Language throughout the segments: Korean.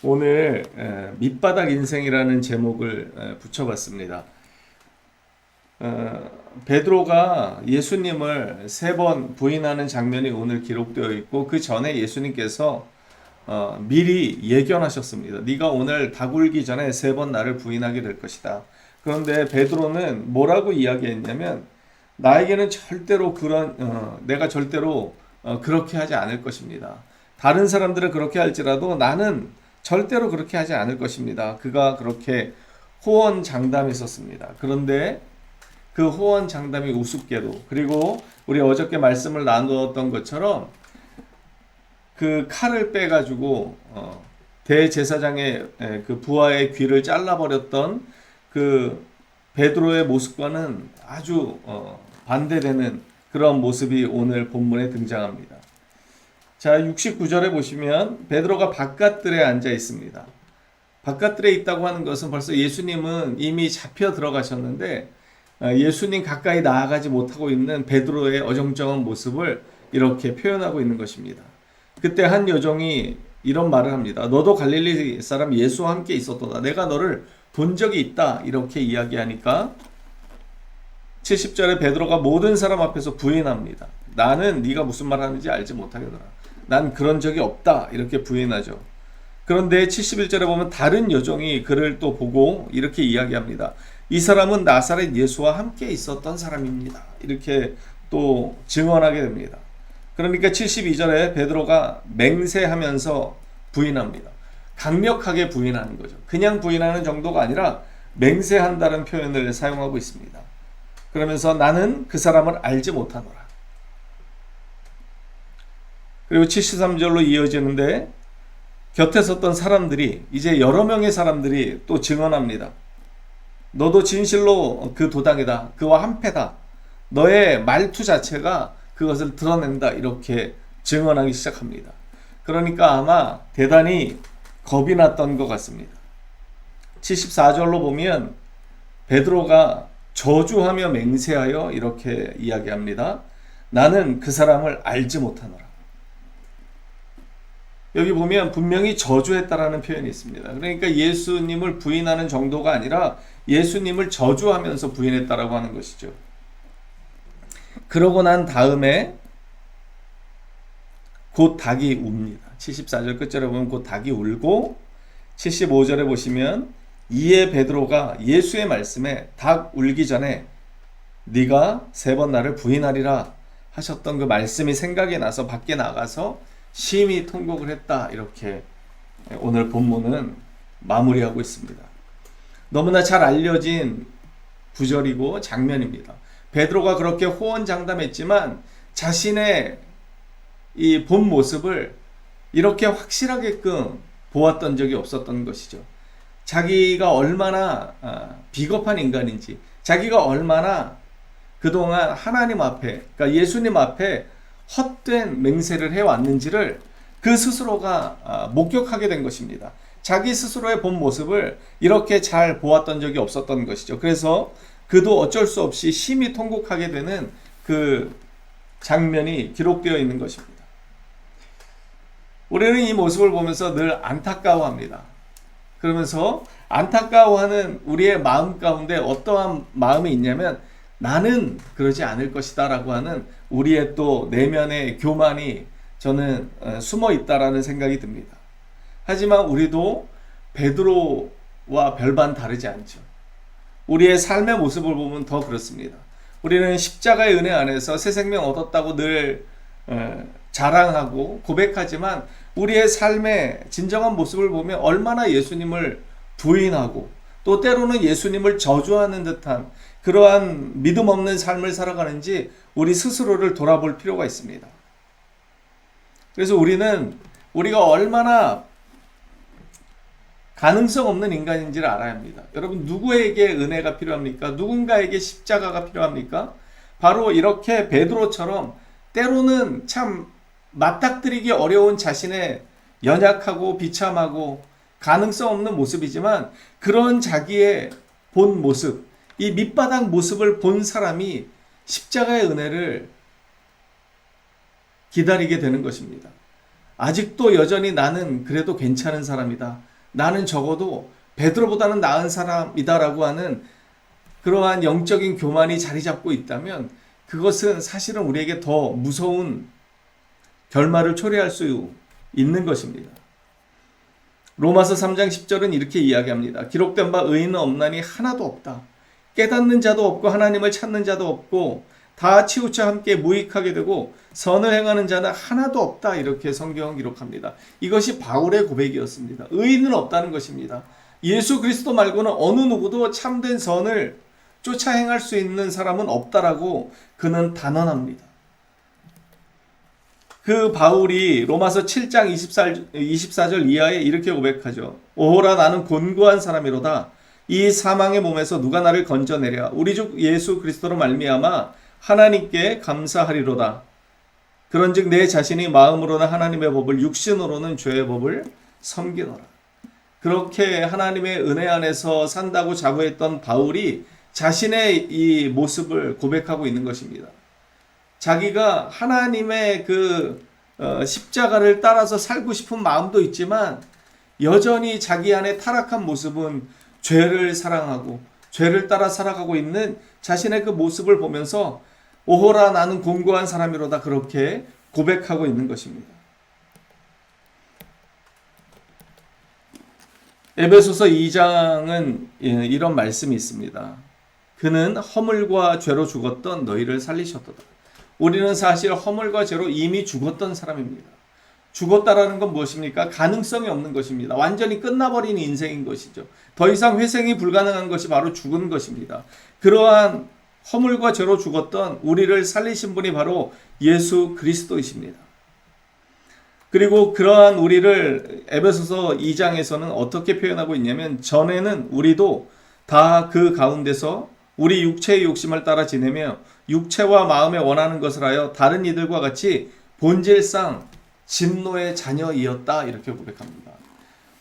오늘 밑바닥 인생이라는 제목을 붙여봤습니다. 베드로가 예수님을 3번 부인하는 장면이 오늘 기록되어 있고, 그 전에 예수님께서 미리 예견하셨습니다. 네가 오늘 닭 울기 전에 3번 나를 부인하게 될 것이다. 그런데 베드로는 뭐라고 이야기했냐면, 나에게는 절대로 내가 절대로 그렇게 하지 않을 것입니다. 다른 사람들은 그렇게 할지라도 나는 절대로 그렇게 하지 않을 것입니다. 그가 그렇게 호언장담했었습니다. 그런데 그 호언장담이 우습게도, 그리고 우리 어저께 말씀을 나누었던 것처럼 그 칼을 빼가지고 대제사장의 그 부하의 귀를 잘라버렸던 그 베드로의 모습과는 아주 반대되는 그런 모습이 오늘 본문에 등장합니다. 자, 69절에 보시면 베드로가 바깥들에 앉아 있습니다. 바깥들에 있다고 하는 것은 벌써 예수님은 이미 잡혀 들어가셨는데 예수님 가까이 나아가지 못하고 있는 베드로의 어정쩡한 모습을 이렇게 표현하고 있는 것입니다. 그때 한 여종이 이런 말을 합니다. 너도 갈릴리 사람 예수와 함께 있었도다. 내가 너를 본 적이 있다. 이렇게 이야기하니까 70절에 베드로가 모든 사람 앞에서 부인합니다. 나는 네가 무슨 말 하는지 알지 못하겠노라. 난 그런 적이 없다. 이렇게 부인하죠. 그런데 71절에 보면 다른 여종이 그를 또 보고 이렇게 이야기합니다. 이 사람은 나사렛 예수와 함께 있었던 사람입니다. 이렇게 또 증언하게 됩니다. 그러니까 72절에 베드로가 맹세하면서 부인합니다. 강력하게 부인하는 거죠. 그냥 부인하는 정도가 아니라 맹세한다는 표현을 사용하고 있습니다. 그러면서 나는 그 사람을 알지 못하노라. 그리고 73절로 이어지는데 곁에 섰던 사람들이, 이제 여러 명의 사람들이 또 증언합니다. 너도 진실로 그 도당이다. 그와 한패다. 너의 말투 자체가 그것을 드러낸다. 이렇게 증언하기 시작합니다. 그러니까 아마 대단히 겁이 났던 것 같습니다. 74절로 보면 베드로가 저주하며 맹세하여 이렇게 이야기합니다. 나는 그 사람을 알지 못하노라. 여기 보면 분명히 저주했다라는 표현이 있습니다. 그러니까 예수님을 부인하는 정도가 아니라 예수님을 저주하면서 부인했다라고 하는 것이죠. 그러고 난 다음에 곧 닭이 웁니다. 74절 끝절에 보면 곧 닭이 울고, 75절에 보시면 이에 베드로가 예수의 말씀에 닭 울기 전에 네가 3번 나를 부인하리라 하셨던 그 말씀이 생각이 나서 밖에 나가서 심히 통곡을 했다. 이렇게 오늘 본문은 마무리하고 있습니다. 너무나 잘 알려진 구절이고 장면입니다. 베드로가 그렇게 호언장담했지만 자신의 이 본 모습을 이렇게 확실하게끔 보았던 적이 없었던 것이죠. 자기가 얼마나 비겁한 인간인지, 자기가 얼마나 그동안 하나님 앞에, 그러니까 예수님 앞에 헛된 맹세를 해왔는지를 그 스스로가 목격하게 된 것입니다. 자기 스스로의 본 모습을 이렇게 잘 보았던 적이 없었던 것이죠. 그래서 그도 어쩔 수 없이 심히 통곡하게 되는 그 장면이 기록되어 있는 것입니다. 우리는 이 모습을 보면서 늘 안타까워합니다. 그러면서 안타까워하는 우리의 마음 가운데 어떠한 마음이 있냐면, 나는 그러지 않을 것이다 라고 하는 우리의 또 내면의 교만이 저는 숨어 있다라는 생각이 듭니다. 하지만 우리도 베드로와 별반 다르지 않죠. 우리의 삶의 모습을 보면 더 그렇습니다. 우리는 십자가의 은혜 안에서 새 생명 얻었다고 늘 자랑하고 고백하지만 우리의 삶의 진정한 모습을 보면 얼마나 예수님을 부인하고 또 때로는 예수님을 저주하는 듯한 그러한 믿음 없는 삶을 살아가는지 우리 스스로를 돌아볼 필요가 있습니다. 그래서 우리가 얼마나 가능성 없는 인간인지를 알아야 합니다. 여러분, 누구에게 은혜가 필요합니까? 누군가에게 십자가가 필요합니까? 바로 이렇게 베드로처럼 때로는 참 맞닥뜨리기 어려운 자신의 연약하고 비참하고 가능성 없는 모습이지만 그런 자기의 본 모습, 이 밑바닥 모습을 본 사람이 십자가의 은혜를 기다리게 되는 것입니다. 아직도 여전히 나는 그래도 괜찮은 사람이다. 나는 적어도 베드로보다는 나은 사람이다라고 하는 그러한 영적인 교만이 자리 잡고 있다면 그것은 사실은 우리에게 더 무서운 결말을 초래할 수 있는 것입니다. 로마서 3장 10절은 이렇게 이야기합니다. 기록된 바 의인은 없나니 하나도 없다. 깨닫는 자도 없고 하나님을 찾는 자도 없고 다 치우쳐 함께 무익하게 되고 선을 행하는 자는 하나도 없다. 이렇게 성경은 기록합니다. 이것이 바울의 고백이었습니다. 의인은 없다는 것입니다. 예수 그리스도 말고는 어느 누구도 참된 선을 쫓아 행할 수 있는 사람은 없다라고 그는 단언합니다. 그 바울이 로마서 7장 24절 이하에 이렇게 고백하죠. 오호라 나는 곤고한 사람이로다. 이 사망의 몸에서 누가 나를 건져내랴. 우리 주 예수 그리스도로 말미암아 하나님께 감사하리로다. 그런즉 내 자신이 마음으로는 하나님의 법을 육신으로는 죄의 법을 섬기노라. 그렇게 하나님의 은혜 안에서 산다고 자부했던 바울이 자신의 이 모습을 고백하고 있는 것입니다. 자기가 하나님의 그 십자가를 따라서 살고 싶은 마음도 있지만 여전히 자기 안에 타락한 모습은 죄를 사랑하고 죄를 따라 살아가고 있는 자신의 그 모습을 보면서 오호라 나는 곤고한 사람이로다 그렇게 고백하고 있는 것입니다. 에베소서 2장은 이런 말씀이 있습니다. 그는 허물과 죄로 죽었던 너희를 살리셨도다. 우리는 사실 허물과 죄로 이미 죽었던 사람입니다. 죽었다라는 건 무엇입니까? 가능성이 없는 것입니다. 완전히 끝나버린 인생인 것이죠. 더 이상 회생이 불가능한 것이 바로 죽은 것입니다. 그러한 허물과 죄로 죽었던 우리를 살리신 분이 바로 예수 그리스도이십니다. 그리고 그러한 우리를 에베소서 2장에서는 어떻게 표현하고 있냐면 전에는 우리도 다 그 가운데서 우리 육체의 욕심을 따라 지내며 육체와 마음에 원하는 것을 하여 다른 이들과 같이 본질상 진노의 자녀이었다 이렇게 고백합니다.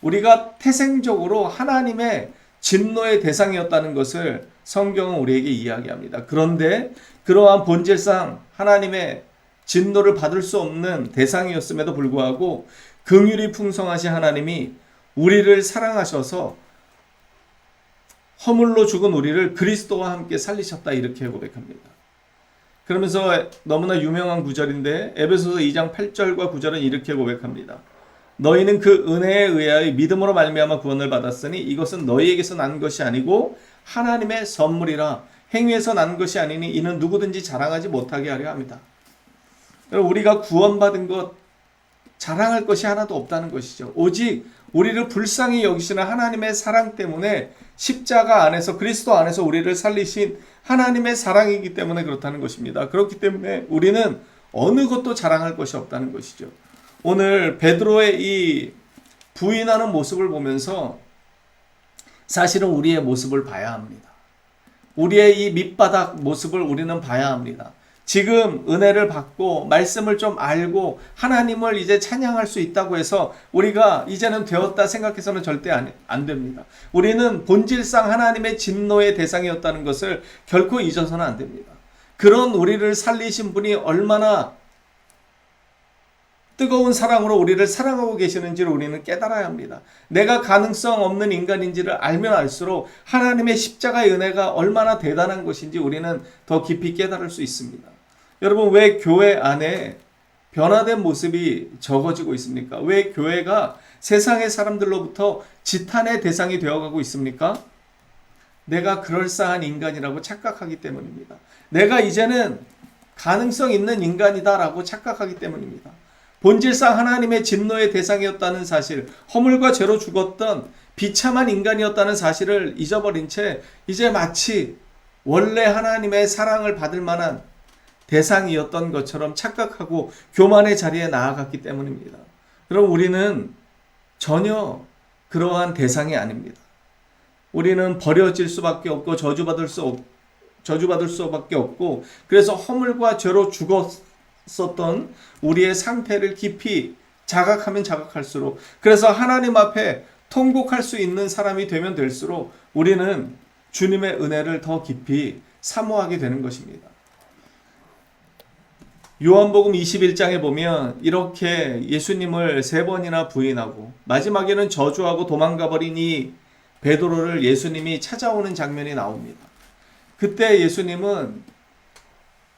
우리가 태생적으로 하나님의 진노의 대상이었다는 것을 성경은 우리에게 이야기합니다. 그런데 그러한 본질상 하나님의 진노를 받을 수 없는 대상이었음에도 불구하고 긍휼이 풍성하신 하나님이 우리를 사랑하셔서 허물로 죽은 우리를 그리스도와 함께 살리셨다 이렇게 고백합니다. 그러면서 너무나 유명한 구절인데 에베소서 2장 8절과 9절은 이렇게 고백합니다. 너희는 그 은혜에 의하여 믿음으로 말미암아 구원을 받았으니 이것은 너희에게서 난 것이 아니고 하나님의 선물이라 행위에서 난 것이 아니니 이는 누구든지 자랑하지 못하게 하려 합니다. 우리가 구원받은 것 자랑할 것이 하나도 없다는 것이죠. 오직 우리를 불쌍히 여기시는 하나님의 사랑 때문에 십자가 안에서 그리스도 안에서 우리를 살리신 하나님의 사랑이기 때문에 그렇다는 것입니다. 그렇기 때문에 우리는 어느 것도 자랑할 것이 없다는 것이죠. 오늘 베드로의 이 부인하는 모습을 보면서 사실은 우리의 모습을 봐야 합니다. 우리의 이 밑바닥 모습을 우리는 봐야 합니다. 지금 은혜를 받고 말씀을 좀 알고 하나님을 이제 찬양할 수 있다고 해서 우리가 이제는 되었다 생각해서는 절대 안 됩니다. 우리는 본질상 하나님의 진노의 대상이었다는 것을 결코 잊어서는 안 됩니다. 그런 우리를 살리신 분이 얼마나 뜨거운 사랑으로 우리를 사랑하고 계시는지를 우리는 깨달아야 합니다. 내가 가능성 없는 인간인지를 알면 알수록 하나님의 십자가의 은혜가 얼마나 대단한 것인지 우리는 더 깊이 깨달을 수 있습니다. 여러분, 왜 교회 안에 변화된 모습이 적어지고 있습니까? 왜 교회가 세상의 사람들로부터 지탄의 대상이 되어가고 있습니까? 내가 그럴싸한 인간이라고 착각하기 때문입니다. 내가 이제는 가능성 있는 인간이다라고 착각하기 때문입니다. 본질상 하나님의 진노의 대상이었다는 사실, 허물과 죄로 죽었던 비참한 인간이었다는 사실을 잊어버린 채 이제 마치 원래 하나님의 사랑을 받을 만한 대상이었던 것처럼 착각하고 교만의 자리에 나아갔기 때문입니다. 그럼 우리는 전혀 그러한 대상이 아닙니다. 우리는 버려질 수밖에 없고 저주받을 수밖에 없고 그래서 허물과 죄로 죽었었던 우리의 상태를 깊이 자각하면 자각할수록 그래서 하나님 앞에 통곡할 수 있는 사람이 되면 될수록 우리는 주님의 은혜를 더 깊이 사모하게 되는 것입니다. 요한복음 21장에 보면 이렇게 예수님을 3번이나 부인하고 마지막에는 저주하고 도망가 버린 이 베드로를 예수님이 찾아오는 장면이 나옵니다. 그때 예수님은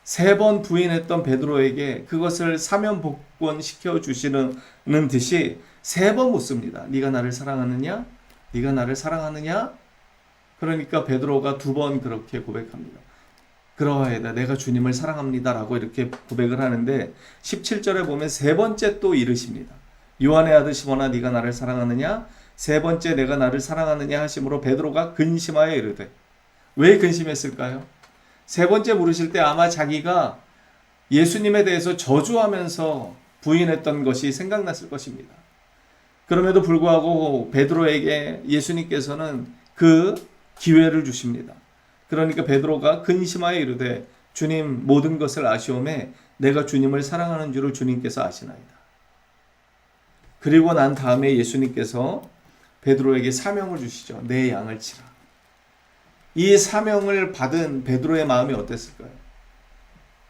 3번 부인했던 베드로에게 그것을 사면복권 시켜주시는 듯이 3번 묻습니다. 네가 나를 사랑하느냐? 네가 나를 사랑하느냐? 그러니까 베드로가 2번 그렇게 고백합니다. 그러하이다 내가 주님을 사랑합니다 라고 이렇게 고백을 하는데 17절에 보면 3번째 또 이르십니다. 요한의 아들 시몬아 네가 나를 사랑하느냐? 3번째 내가 나를 사랑하느냐 하심으로 베드로가 근심하여 이르되. 왜 근심했을까요? 3번째 물으실 때 아마 자기가 예수님에 대해서 저주하면서 부인했던 것이 생각났을 것입니다. 그럼에도 불구하고 베드로에게 예수님께서는 그 기회를 주십니다. 그러니까 베드로가 근심하여 이르되 주님 모든 것을 아시오매 내가 주님을 사랑하는 줄을 주님께서 아시나이다. 그리고 난 다음에 예수님께서 베드로에게 사명을 주시죠. 내 양을 치라. 이 사명을 받은 베드로의 마음이 어땠을까요?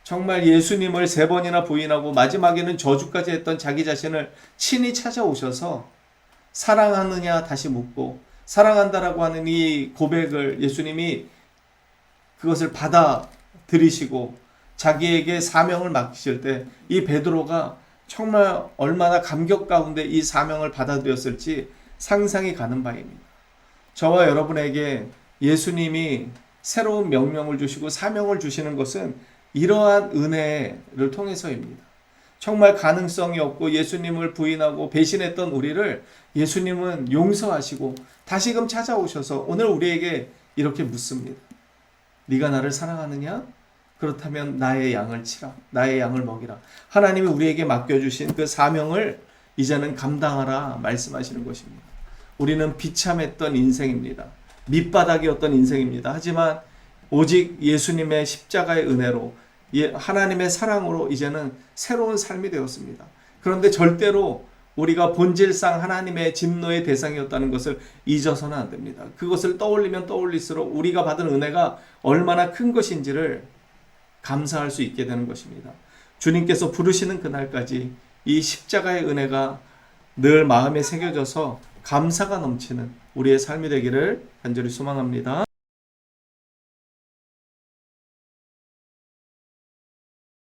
정말 예수님을 3번이나 부인하고 마지막에는 저주까지 했던 자기 자신을 친히 찾아오셔서 사랑하느냐 다시 묻고 사랑한다라고 하는 이 고백을 예수님이 그것을 받아들이시고 자기에게 사명을 맡기실 때 이 베드로가 정말 얼마나 감격 가운데 이 사명을 받아들였을지 상상이 가는 바입니다. 저와 여러분에게 예수님이 새로운 명령을 주시고 사명을 주시는 것은 이러한 은혜를 통해서입니다. 정말 가능성이 없고 예수님을 부인하고 배신했던 우리를 예수님은 용서하시고 다시금 찾아오셔서 오늘 우리에게 이렇게 묻습니다. 네가 나를 사랑하느냐? 그렇다면 나의 양을 치라. 나의 양을 먹이라. 하나님이 우리에게 맡겨주신 그 사명을 이제는 감당하라 말씀하시는 것입니다. 우리는 비참했던 인생입니다. 밑바닥이었던 인생입니다. 하지만 오직 예수님의 십자가의 은혜로 하나님의 사랑으로 이제는 새로운 삶이 되었습니다. 그런데 절대로 우리가 본질상 하나님의 진노의 대상이었다는 것을 잊어서는 안 됩니다. 그것을 떠올리면 떠올릴수록 우리가 받은 은혜가 얼마나 큰 것인지를 감사할 수 있게 되는 것입니다. 주님께서 부르시는 그날까지 이 십자가의 은혜가 늘 마음에 새겨져서 감사가 넘치는 우리의 삶이 되기를 간절히 소망합니다.